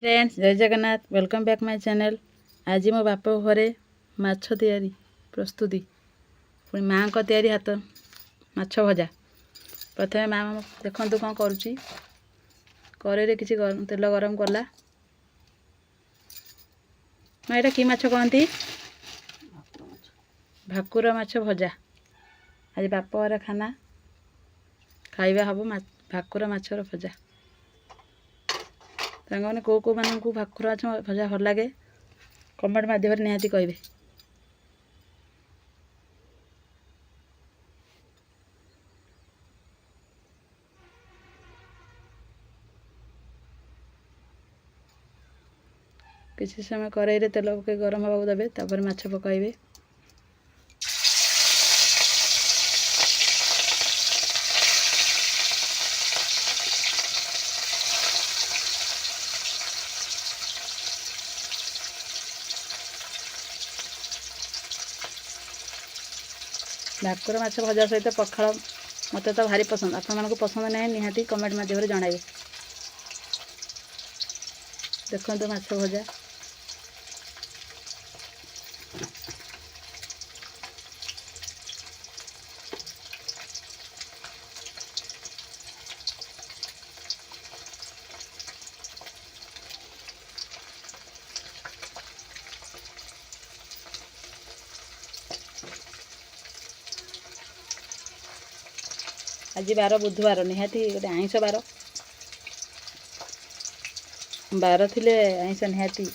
Friends जय Jagannath welcome back my channel. आज मो बाप घरे माछ तैयारी प्रस्तुति पुणी माँ को तैयारी हाथ माछ भजा। प्रथमे माँ देखु कौन करुच्ची कड़े किसी तेल गरम कला। माँ यहाँ कि माछ कहती भाकुर माछ भजा। आज बाप घर खाना खाଇବା हम भाकुर माछर भजा। मैंने कौ कौ मानू भाकुर माछ भजा भल लगे कमेंट माध्यम निहाती कहे। किसी समय कड़े तेल पकई गरम हवा देवे तापर माछ पकाइबे। भाकुर माछ भजा सहित पखाल मत तो भारी पसंद। आपण मानक पसंद नहीं निहाती कमेंट माध्यम जणाइबे। देखो माछ भजा आज बार बुधवार निहाती गोटे आइंष बार थिले आइंष निहाती।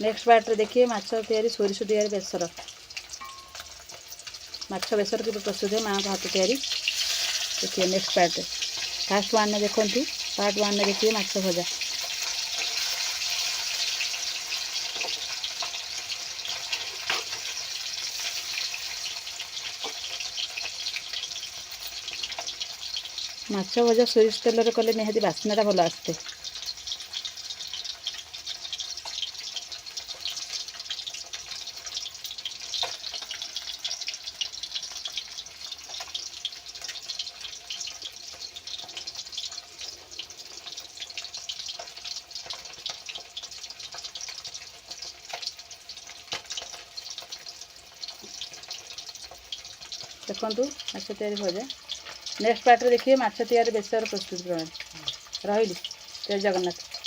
नेक्स्ट पार्ट रे देखिए माछ तैयारी सोरिष तैयारी बेसर माछ बेसर की प्रस्तुत है माँ का हाथ तैयारी देखिए। नेक्स्ट पार्ट रे फास्ट वन में देखु पार्ट वन में देखिए माछ भजा। माछ भजा सोरिष तेल रे कले निहाती बास्नाटा भल आसते। देखु माछ तैयारी भजा। नेक्स्ट पार्ट रे देखिए माछ तैयारी बेसर प्रस्तुत प्रणाली। रही जय जगन्नाथ।